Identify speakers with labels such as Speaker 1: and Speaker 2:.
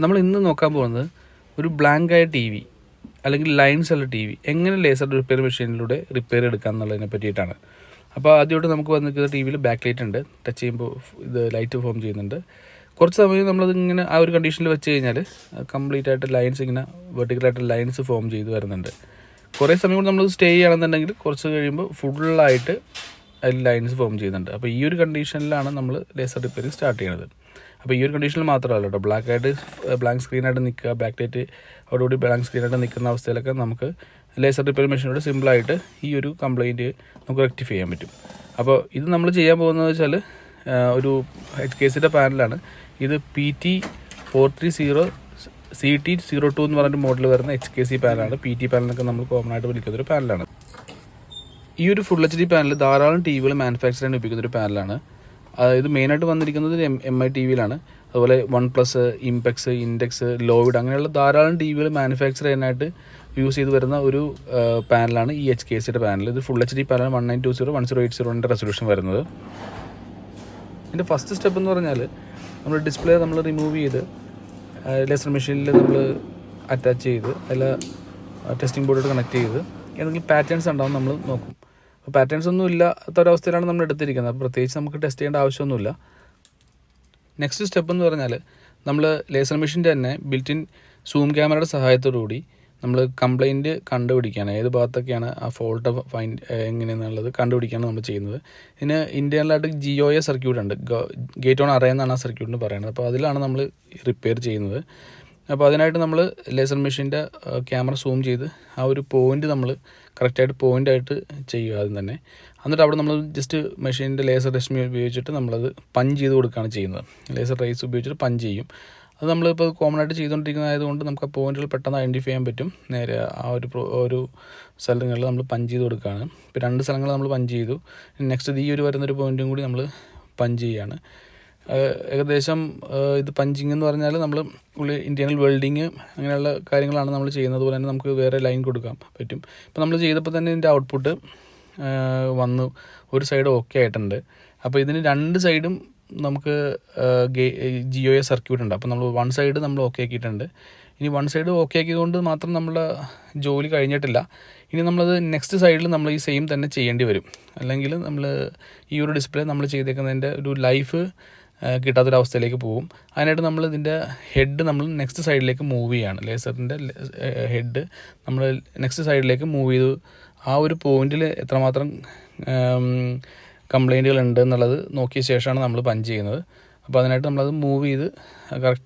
Speaker 1: നമ്മൾ ഇന്ന് നോക്കാൻ പോകുന്നത് ഒരു ബ്ലാങ്കായ ടി വി അല്ലെങ്കിൽ ലൈൻസ് ഉള്ള ടി വി എങ്ങനെ ലേസർ റിപ്പയർ മെഷീനിലൂടെ റിപ്പയർ എടുക്കാം എന്നുള്ളതിനെ പറ്റിയിട്ടാണ്. അപ്പോൾ ആദ്യമായിട്ട് നമുക്ക് വന്നിരിക്കുന്ന ടി വിയിൽ ബാക്ക് ലൈറ്റ് ഉണ്ട്. ടച്ച് ചെയ്യുമ്പോൾ ഇത് ലൈറ്റ് ഫോം ചെയ്യുന്നുണ്ട്. കുറച്ച് സമയം നമ്മളതിങ്ങനെ ആ ഒരു കണ്ടീഷനിൽ വെച്ച് കഴിഞ്ഞാൽ കംപ്ലീറ്റ് ആയിട്ട് ലൈൻസ് ഇങ്ങനെ വെർട്ടിക്കലായിട്ട് ലൈൻസ് ഫോം ചെയ്ത് വരുന്നുണ്ട്. കുറേ സമയം കൊണ്ട് നമ്മൾ സ്റ്റേ ചെയ്യണമെന്നുണ്ടെങ്കിൽ കുറച്ച് കഴിയുമ്പോൾ ഫുള്ളായിട്ട് അതിൽ ലൈൻസ് ഫോം ചെയ്യുന്നുണ്ട്. അപ്പോൾ ഈ ഒരു കണ്ടീഷനിലാണ് നമ്മൾ ലേസർ റിപ്പയറിങ് സ്റ്റാർട്ട് ചെയ്യുന്നത്. അപ്പോൾ ഈ ഒരു കണ്ടീഷനിൽ മാത്രമല്ല കേട്ടോ, ബ്ലാങ്ക് സ്ക്രീനായിട്ട് നിൽക്കുക, ബാക്ക് ലൈറ്റ് അതോടുകൂടി ബ്ലാങ്ക് സ്ക്രീനായിട്ട് നിൽക്കുന്ന അവസ്ഥയിലൊക്കെ നമുക്ക് ലേസർ റിപ്പയർ മെഷീനോട് സിമ്പിളായിട്ട് ഈ ഒരു കംപ്ലയിൻറ്റ് നമുക്ക് റെക്ടിഫൈ ചെയ്യാൻ പറ്റും. അപ്പോൾ ഇത് നമ്മൾ ചെയ്യാൻ പോകുന്നത് വെച്ചാൽ ഒരു HKCയുടെ പാനലാണ്. ഇത് PT430 CT02 എന്ന് പറഞ്ഞൊരു മോഡൽ വരുന്ന HKC പാനലാണ്. PT പാനൽ എന്നൊക്കെ നമ്മൾ കോമൺ ആയിട്ട് വിളിക്കുന്നൊരു പാനലാണ്. ഈ ഒരു ഫുൾ HD പാനൽ ധാരാളം ടി വികൾ മാനുഫാക്ചർ ചെയ്യാൻ ഉപയോഗിക്കുന്നൊരു പാനലാണ്. ഇത് മെയിനായിട്ട് വന്നിരിക്കുന്നത് MI TVയിലാണ്. അതുപോലെ OnePlus, ഇംപെക്സ്, ഇൻഡെക്സ്, ലോയിഡ് അങ്ങനെയുള്ള ധാരാളം ടി വികൾ മാനുഫാക്ചർ ചെയ്യാനായിട്ട് യൂസ് ചെയ്ത് വരുന്ന ഒരു പാനലാണ് ഈ HKCയുടെ പാനൽ. ഇത് ഫുൾ HD പാനലാണ്. 1920-1080 റെസൊല്യൂഷൻ വരുന്നത്. ഇതിൻ്റെ ഫസ്റ്റ് സ്റ്റെപ്പ് എന്ന് പറഞ്ഞാൽ നമ്മൾ ഡിസ്പ്ലേ നമ്മൾ റിമൂവ് ചെയ്ത് ലേസർ മെഷീനിൽ നമ്മൾ അറ്റാച്ച് ചെയ്ത് അതിൽ ടെസ്റ്റിംഗ് ബോർഡോട് കണക്ട് ചെയ്ത് ഏതെങ്കിലും പാറ്റേൺസ് ഉണ്ടാവും നമ്മൾ നോക്കും. അപ്പോൾ പാറ്റേൺസ് ഒന്നും ഇല്ലാത്തൊരവസ്ഥയിലാണ് നമ്മൾ എടുത്തിരിക്കുന്നത്. അപ്പോൾ പ്രത്യേകിച്ച് നമുക്ക് ടെസ്റ്റ് ചെയ്യേണ്ട ആവശ്യമൊന്നുമില്ല. നെക്സ്റ്റ് സ്റ്റെപ്പ് എന്ന് പറഞ്ഞാൽ നമ്മൾ ലേസർ മെഷീൻ്റെ തന്നെ ബിൽറ്റിൻ സൂം ക്യാമറയുടെ സഹായത്തോടുകൂടി നമ്മൾ കംപ്ലയിൻറ്റ് കണ്ടുപിടിക്കുകയാണ്. ഏത് ഭാഗത്തൊക്കെയാണ് ആ ഫോൾട്ട് എങ്ങനെയെന്നുള്ളത് കണ്ടുപിടിക്കുകയാണ് നമ്മൾ ചെയ്യുന്നത്. ഇതിന് ഇൻറ്റേർണലായിട്ട് GOA സർക്യൂട്ട് ഉണ്ട്. ഗേറ്റ് ഓൺ അറേ എന്നാണ് ആ സർക്യൂട്ടിന് പറയുന്നത്. അപ്പോൾ അതിലാണ് നമ്മൾ റിപ്പയർ ചെയ്യുന്നത്. അപ്പോൾ അതിനായിട്ട് നമ്മൾ ലേസർ മെഷീൻ്റെ ക്യാമറ സൂം ചെയ്ത് ആ ഒരു പോയിൻ്റ് നമ്മൾ കറക്റ്റായിട്ട് പോയിൻ്റായിട്ട് ചെയ്യുക ആദ്യം തന്നെ. എന്നിട്ട് അവിടെ നമ്മൾ ജസ്റ്റ് മെഷീൻ്റെ ലേസർ രശ്മി ഉപയോഗിച്ചിട്ട് നമ്മളത് പഞ്ച് ചെയ്ത് കൊടുക്കുകയാണ് ചെയ്യുന്നത്. ലേസർ റേസ് ഉപയോഗിച്ചിട്ട് പഞ്ച് ചെയ്യും. അത് നമ്മളിപ്പോൾ കോമൺ ആയിട്ട് ചെയ്തുകൊണ്ടിരിക്കുന്നതായതുകൊണ്ട് നമുക്ക് ആ പോയിന്റുകൾ പെട്ടെന്ന് ഐഡൻറ്റിഫൈ ചെയ്യാൻ പറ്റും. നേരെ ആ ഒരു സ്ഥലങ്ങളിൽ നമ്മൾ പഞ്ച് ചെയ്ത് കൊടുക്കുകയാണ്. ഇപ്പോൾ 2 സ്ഥലങ്ങൾ നമ്മൾ പഞ്ച് ചെയ്തു. നെക്സ്റ്റ് ഈ ഒരു വരുന്നൊരു പോയിൻറ്റും കൂടി നമ്മൾ പഞ്ച് ചെയ്യുകയാണ്. ഏകദേശം ഇത് പഞ്ചിങ് എന്ന് പറഞ്ഞാൽ നമ്മൾ ഇൻറ്റേർണൽ വെൽഡിങ് അങ്ങനെയുള്ള കാര്യങ്ങളാണ് നമ്മൾ ചെയ്യുന്നത്. അതുപോലെ തന്നെ നമുക്ക് വേറെ ലൈൻ കൊടുക്കാൻ പറ്റും. ഇപ്പോൾ നമ്മൾ ചെയ്തപ്പോൾ തന്നെ ഇതിൻ്റെ ഔട്ട്പുട്ട് വന്നു. ഒരു സൈഡ് ഓക്കെ ആയിട്ടുണ്ട്. അപ്പോൾ ഇതിന് 2 സൈഡും നമുക്ക് GOA സർക്യൂട്ട് ഉണ്ട്. അപ്പോൾ നമ്മൾ 1 സൈഡ് നമ്മൾ ഓക്കെ ആക്കിയിട്ടുണ്ട്. ഇനി 1 സൈഡ് ഓക്കെ ആക്കിയതുകൊണ്ട് മാത്രം നമ്മുടെ ജോലി കഴിഞ്ഞിട്ടില്ല. ഇനി നമ്മളത് നെക്സ്റ്റ് സൈഡിൽ നമ്മൾ ഈ സെയിം തന്നെ ചെയ്യേണ്ടി വരും. അല്ലെങ്കിൽ നമ്മൾ ഈ ഒരു ഡിസ്പ്ലേ നമ്മൾ ചെയ്തേക്കുന്നതിൻ്റെ ഒരു ലൈഫ് കിട്ടാത്തൊരവസ്ഥയിലേക്ക് പോകും. അതിനായിട്ട് നമ്മൾ ഇതിൻ്റെ ഹെഡ് നമ്മൾ നെക്സ്റ്റ് സൈഡിലേക്ക് മൂവ് ചെയ്യുകയാണ്. ലേസറിൻ്റെ ഹെഡ് നമ്മൾ നെക്സ്റ്റ് സൈഡിലേക്ക് മൂവ് ചെയ്തു. ആ ഒരു പോയിന്റിൽ എത്രമാത്രം കംപ്ലയിൻറ്റുകൾ ഉണ്ട് എന്നുള്ളത് നോക്കിയ ശേഷമാണ് നമ്മൾ പഞ്ച് ചെയ്യുന്നത്. അപ്പോൾ അതിനായിട്ട് നമ്മളത് മൂവ് ചെയ്ത് കറക്റ്റ്